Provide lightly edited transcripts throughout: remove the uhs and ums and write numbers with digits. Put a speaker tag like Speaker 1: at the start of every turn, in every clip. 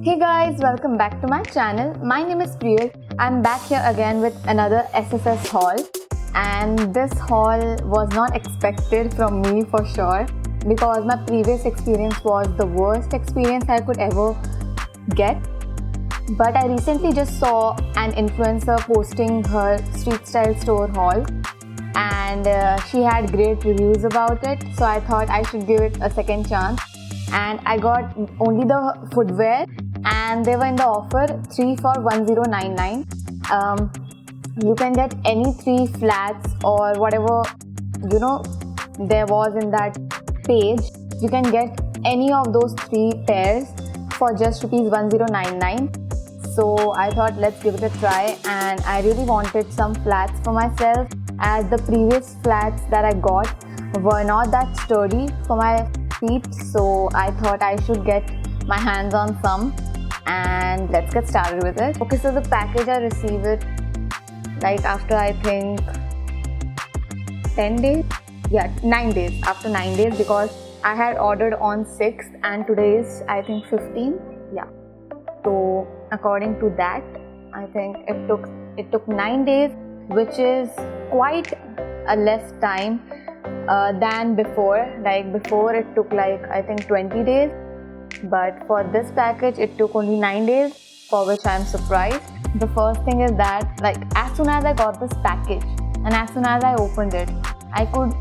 Speaker 1: Hey guys, welcome back to my channel. My name is Priyal. I'm back here again with another SSS haul, and this haul was not expected from me for sure because my previous experience was the worst experience I could ever get. But I recently just saw an influencer posting her street style store haul, and she had great reviews about it, so I thought I should give it a second chance. And I got only the footwear, and they were in the offer 3 for 1099. You can get any 3 flats or whatever there was in that page. You can get any of those 3 pairs for just rupees 1099. So I thought let's give it a try, and I really wanted some flats for myself as the previous flats that I got were not that sturdy for my feet, so I thought I should get my hands on some, and let's get started with it. Okay, so the package I received it like after I think 10 days, 9 days, after 9 days, because I had ordered on 6th and today is I think 15th. So according to that, I think it took 9 days, which is quite a less time than before. Like before it took like I think 20 days, but for this package it took only 9 days, for which I am surprised. The first thing is that like as soon as I got this package and as soon as I opened it, I could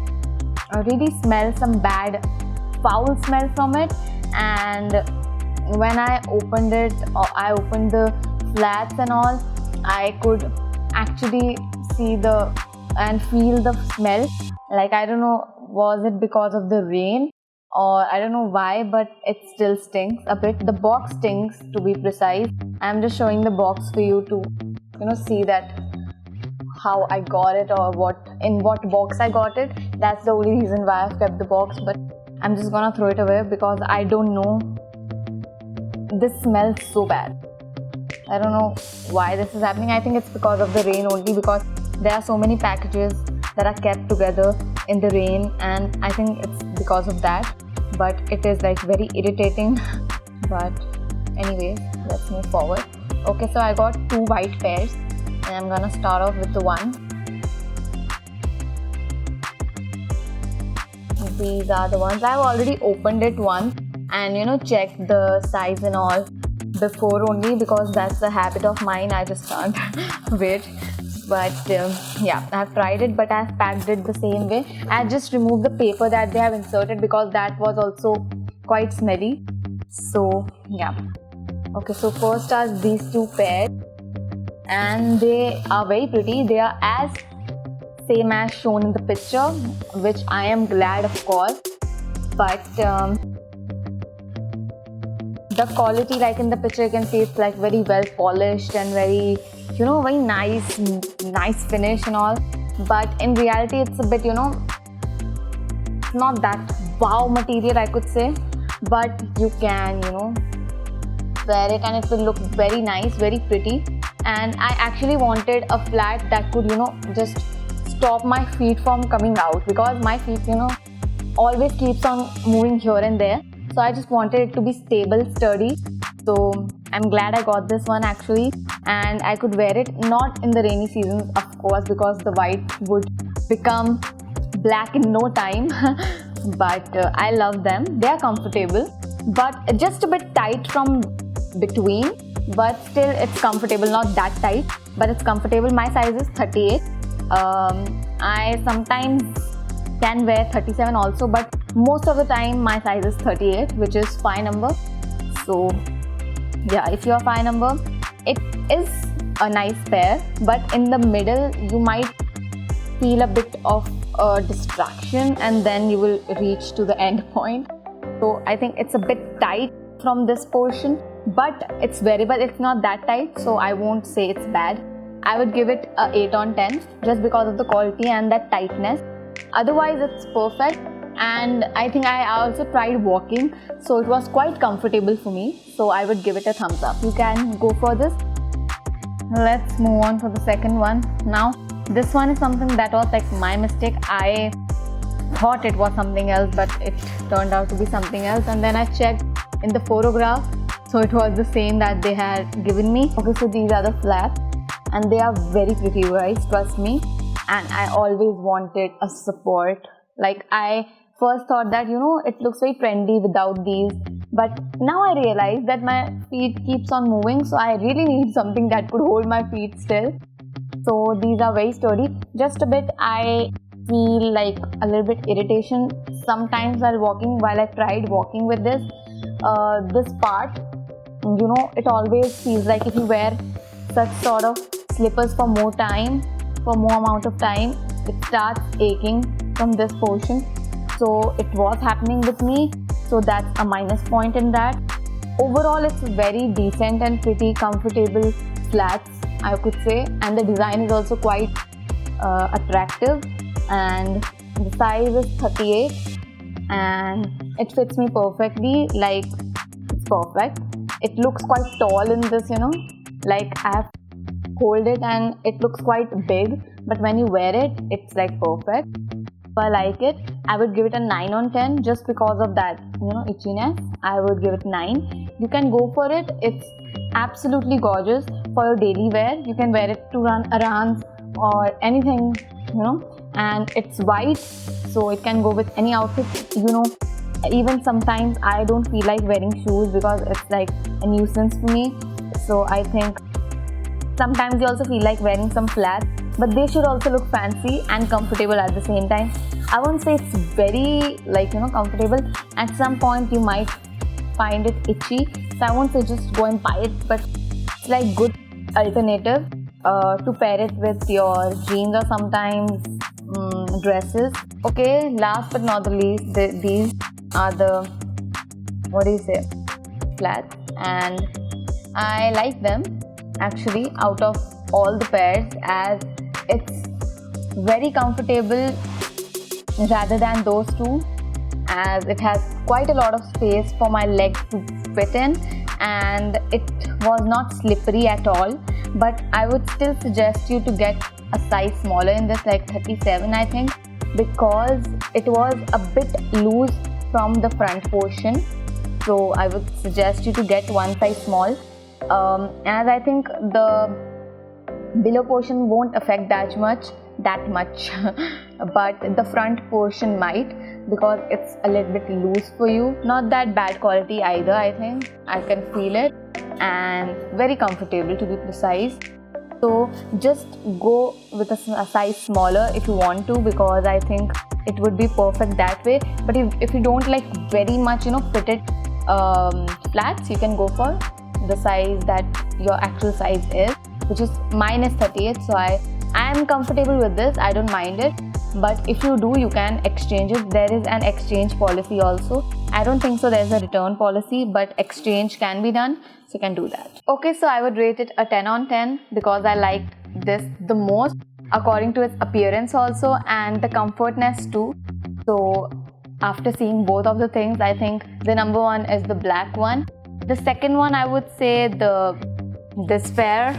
Speaker 1: really smell some bad foul smell from it. And when I opened it, or I opened the flats and all, I could actually see and feel the smell. Like I don't know, was it because of the rain or I don't know why, but it still stinks a bit. The box stinks, to be precise. I'm just showing the box for you to see that how I got it or in what box I got it. That's the only reason why I've kept the box, but I'm just gonna throw it away because I don't know, this smells so bad. I don't know why this is happening. I think it's because of the rain only, because there are so many packages that are kept together in the rain, and I think it's because of that. But it is like very irritating. But anyways, let's move forward. Okay, so I got 2 white pairs, and I'm gonna start off with the one. These are the ones. I've already opened it once and checked the size and all before only, because that's a habit of mine. I just can't wait. But I've tried it, but I've packed it the same way. I just removed the paper that they have inserted because that was also quite smelly. So okay, so first are these 2 pairs, and they are very pretty. They are as same as shown in the picture, which I am glad, of course. But the quality, like in the picture you can see, it's like very well polished and very very nice finish and all. But in reality it's a bit not that wow material, I could say. But you can wear it and it will look very nice, very pretty. And I actually wanted a flat that could just stop my feet from coming out, because my feet always keeps on moving here and there. So I just wanted it to be stable, sturdy. So I'm glad I got this one actually, and I could wear it not in the rainy season, of course, because the white would become black in no time. But I love them. They are comfortable, but just a bit tight from between, but still it's comfortable. Not that tight, but it's comfortable. My size is 38. I sometimes can wear 37 also, but most of the time my size is 38, which is 5 number. So if you're 5 number, it is a nice pair, but in the middle you might feel a bit of a distraction, and then you will reach to the end point. So I think it's a bit tight from this portion, but it's wearable. It's not that tight, so I won't say it's bad. I would give it a 8 on 10 just because of the quality and that tightness. Otherwise it's perfect. And I think I also tried walking, so it was quite comfortable for me, so I would give it a thumbs up. You can go for this. Let's move on to the second one. Now this one is something that was like my mistake. I thought it was something else, but it turned out to be something else. And then I checked in the photograph So it was the same that they had given me. Okay, so these are the flats and they are very pretty, guys, trust me. And I always wanted a support. Like, I first thought that, it looks very trendy without these. But now I realize that my feet keeps on moving, so I really need something that could hold my feet still. So these are very sturdy. Just a bit, I feel like a little bit irritation sometimes while I tried walking with this part, it always feels like if you wear such sort of slippers for more amount of time, it starts aching from this portion. So it was happening with me, so that's a minus point in that. Overall, it's very decent and pretty comfortable flats, I could say, and the design is also quite attractive, and the size is 38 and it fits me perfectly. Like, it's perfect. It looks quite tall in this, like I have hold it and it looks quite big, but when you wear it, it's like perfect. So I like it. I would give it a 9 on 10 just because of that, itchiness. I would give it 9. You can go for it. It's absolutely gorgeous for your daily wear. You can wear it to run errands or anything, and it's white, so it can go with any outfit. Even sometimes I don't feel like wearing shoes because it's like a nuisance for me. So I think sometimes you also feel like wearing some flats, but they should also look fancy and comfortable at the same time. I won't say it's very comfortable. At some point you might find it itchy, so I won't say just go and buy it, but it's like good alternative to pair it with your jeans or sometimes dresses. Okay, last but not the least, these are the flats, and I like them actually out of all the pairs, as it's very comfortable rather than those two, as it has quite a lot of space for my legs to fit in, and it was not slippery at all. But I would still suggest you to get a size smaller in this, like 37 I think, because it was a bit loose from the front portion. So I would suggest you to get one size small, as I think the below portion won't affect that much but the front portion might, because it's a little bit loose for you. Not that bad quality either, I think. I can feel it, and very comfortable to be precise. So just go with a size smaller if you want to, because I think it would be perfect that way. But if you don't like very much fitted flats, you can go for the size that your actual size is, which is mine is 38. So I am comfortable with this. I don't mind it. But if you do, you can exchange it. There is an exchange policy also. I don't think so there's a return policy, but exchange can be done, so you can do that. Okay, so I would rate it a 10 on 10 because I liked this the most according to its appearance also, and the comfortness too. So after seeing both of the things, I think the number one is the black one. The second one, I would say this pair,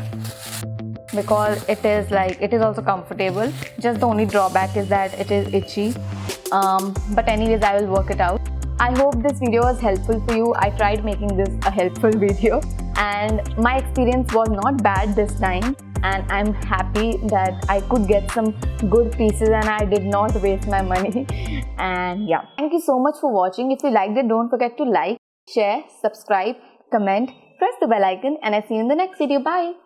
Speaker 1: because it is also comfortable. Just the only drawback is that it is itchy, but anyways, I will work it out. I hope this video was helpful for you. I tried making this a helpful video, and my experience was not bad this time, and I'm happy that I could get some good pieces and I did not waste my money. And yeah, thank you so much for watching. If you liked it, don't forget to like, share, subscribe, comment, press the bell icon, and I see you in the next video. Bye.